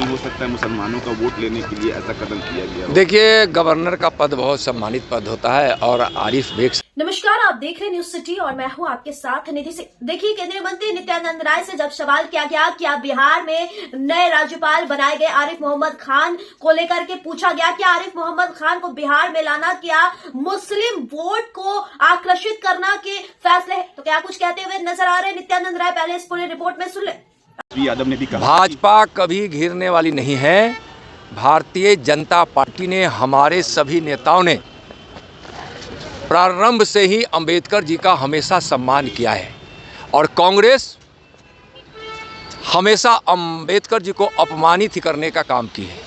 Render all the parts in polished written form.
हो सकता है मुसलमानों का वोट लेने के लिए ऐसा कदम किया गया? देखिए, गवर्नर का पद बहुत सम्मानित पद होता है और आरिफ बेग। नमस्कार, आप देख रहे हैं न्यूज सिटी और मैं हूं आपके साथ निधि सिंह। देखिए, केंद्रीय मंत्री नित्यानंद राय से जब सवाल किया गया कि आप बिहार में नए राज्यपाल बनाए गए आरिफ मोहम्मद खान को लेकर के पूछा गया कि आरिफ मोहम्मद खान को बिहार में लाना क्या मुस्लिम वोट को आकर्षित करना के फैसले है, तो क्या कुछ कहते हुए नजर आ रहे हैं नित्यानंद राय? पहले इस पूरे रिपोर्ट में सुन ले। यादव ने भी कहा भाजपा कभी घिरने वाली नहीं है। भारतीय जनता पार्टी ने, हमारे सभी नेताओं ने प्रारंभ से ही अंबेडकर जी का हमेशा सम्मान किया है और कांग्रेस हमेशा अंबेडकर जी को अपमानित ही करने का काम की है।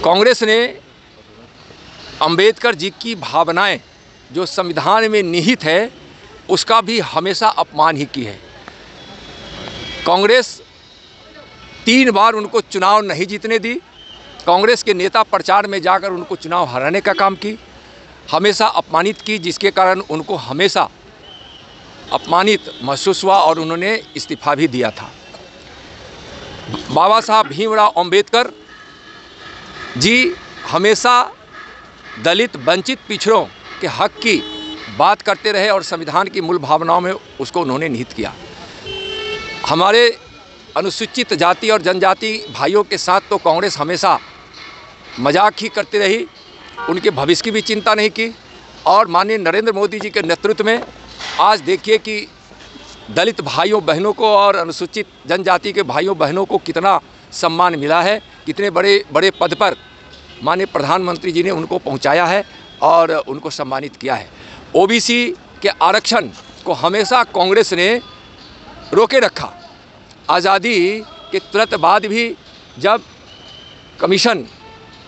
कांग्रेस ने अंबेडकर जी की भावनाएं जो संविधान में निहित है उसका भी हमेशा अपमान ही की है। कांग्रेस 3 बार उनको चुनाव नहीं जीतने दी। कांग्रेस के नेता प्रचार में जाकर उनको चुनाव हराने का काम की, हमेशा अपमानित की, जिसके कारण उनको हमेशा अपमानित महसूस हुआ और उन्होंने इस्तीफा भी दिया था। बाबा साहब भीमराव अंबेडकर जी हमेशा दलित, वंचित, पिछड़ों के हक की बात करते रहे और संविधान की मूल भावनाओं में उसको उन्होंने निहित किया। हमारे अनुसूचित जाति और जनजाति भाइयों के साथ तो कांग्रेस हमेशा मजाक ही करती रही, उनके भविष्य की भी चिंता नहीं की। और माननीय नरेंद्र मोदी जी के नेतृत्व में आज देखिए कि दलित भाइयों बहनों को और अनुसूचित जनजाति के भाइयों बहनों को कितना सम्मान मिला है, कितने बड़े बड़े पद पर माननीय प्रधानमंत्री जी ने उनको पहुंचाया है और उनको सम्मानित किया है। ओबीसी के आरक्षण को हमेशा कांग्रेस ने रोके रखा। आज़ादी के तुरंत बाद भी जब कमीशन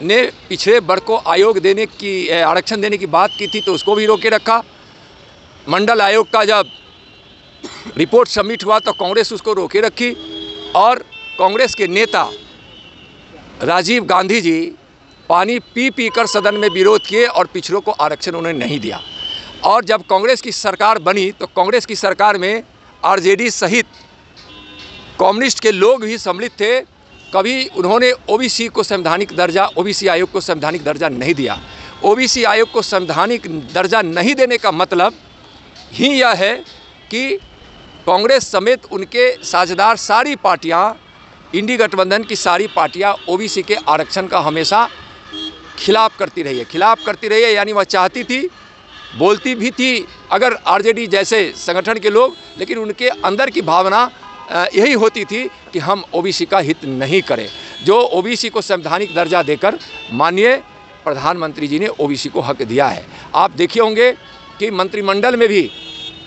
ने पिछड़े वर्ग को आयोग देने की, आरक्षण देने की बात की थी तो उसको भी रोके रखा। मंडल आयोग का जब रिपोर्ट सबमिट हुआ तो कांग्रेस उसको रोके रखी और कांग्रेस के नेता राजीव गांधी जी पानी पी पी कर सदन में विरोध किए और पिछड़ों को आरक्षण उन्होंने नहीं दिया। और जब कांग्रेस की सरकार बनी तो कांग्रेस की सरकार में आरजेडी सहित कम्युनिस्ट के लोग भी सम्मिलित थे। कभी उन्होंने ओबीसी को संवैधानिक दर्जा, ओबीसी आयोग को संवैधानिक दर्जा नहीं दिया। ओबीसी आयोग को संवैधानिक दर्जा नहीं देने का मतलब ही यह है कि कांग्रेस समेत उनके साझेदार सारी पार्टियां, इंडी गठबंधन की सारी पार्टियां ओबीसी के आरक्षण का हमेशा खिलाफ करती रही है। यानी वह चाहती थी, बोलती भी थी अगर आरजेडी जैसे संगठन के लोग, लेकिन उनके अंदर की भावना यही होती थी कि हम ओबीसी का हित नहीं करें। जो ओबीसी को संवैधानिक दर्जा देकर माननीय प्रधानमंत्री जी ने ओबीसी को हक दिया है। आप देखे होंगे कि मंत्रिमंडल में भी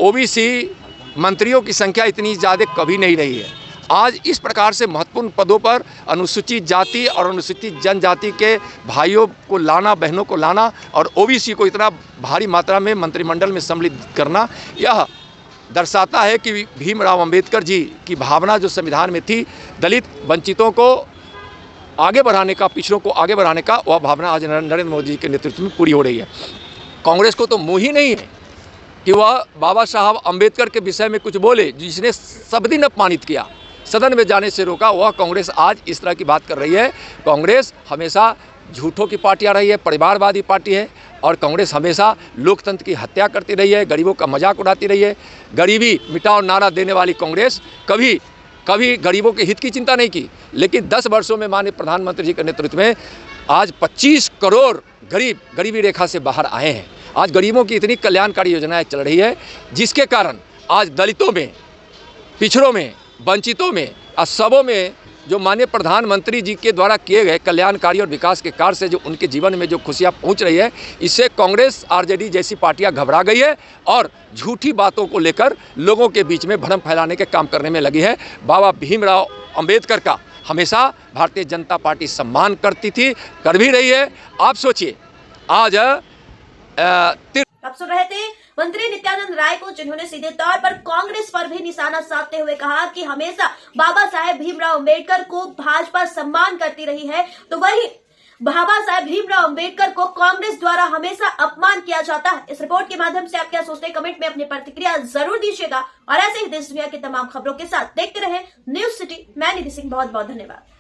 ओबीसी मंत्रियों की संख्या इतनी ज़्यादा कभी नहीं रही है। आज इस प्रकार से महत्वपूर्ण पदों पर अनुसूचित जाति और अनुसूचित जनजाति के भाइयों को लाना, बहनों को लाना और ओबीसी को इतना भारी मात्रा में मंत्रिमंडल में सम्मिलित करना, यह दर्शाता है कि भीमराव अंबेडकर जी की भावना जो संविधान में थी, दलित, वंचितों को आगे बढ़ाने का, पिछड़ों को आगे बढ़ाने का, वह भावना आज नरेंद्र मोदी जी के नेतृत्व में पूरी हो रही है। कांग्रेस को तो मुँह ही नहीं है कि वह बाबा साहब अंबेडकर के विषय में कुछ बोले, जिसने सब दिन अपमानित किया, सदन में जाने से रोका। वह कांग्रेस आज इस तरह की बात कर रही है। कांग्रेस हमेशा झूठों की पार्टियां रही है, परिवारवादी पार्टी है और कांग्रेस हमेशा लोकतंत्र की हत्या करती रही है, गरीबों का मजाक उड़ाती रही है। गरीबी मिटाओ नारा देने वाली कांग्रेस कभी गरीबों के हित की चिंता नहीं की। लेकिन 10 वर्षों में माननीय प्रधानमंत्री जी के नेतृत्व में आज 25 करोड़ गरीब गरीबी रेखा से बाहर आए हैं। आज गरीबों की इतनी कल्याणकारी योजनाएं चल रही है जिसके कारण आज दलितों में, पिछड़ों में, वंचितों में और सबों में जो माननीय प्रधानमंत्री जी के द्वारा किए गए कल्याणकारी और विकास के कार्य से जो उनके जीवन में जो खुशियां पहुंच रही है, इससे कांग्रेस, आरजेडी जैसी पार्टियां घबरा गई है और झूठी बातों को लेकर लोगों के बीच में भ्रम फैलाने के काम करने में लगी है। बाबा भीमराव अंबेडकर का हमेशा भारतीय जनता पार्टी सम्मान करती थी, कर भी रही है। आप सोचिए, आज आप सुन रहे थे मंत्री नित्यानंद राय को, जिन्होंने सीधे तौर पर कांग्रेस पर भी निशाना साधते हुए कहा कि हमेशा बाबा साहेब भीमराव अंबेडकर को भाजपा सम्मान करती रही है। तो वही बाबा साहेब भीमराव अंबेडकर को कांग्रेस द्वारा हमेशा अपमान किया जाता है। इस रिपोर्ट के माध्यम से आप क्या सोचते हैं, कमेंट में अपनी प्रतिक्रिया जरूर दीजिएगा और ऐसे ही देश दुनिया की तमाम खबरों के साथ देखते रहे न्यूज सिटी। मैं निधि सिंह, बहुत बहुत धन्यवाद।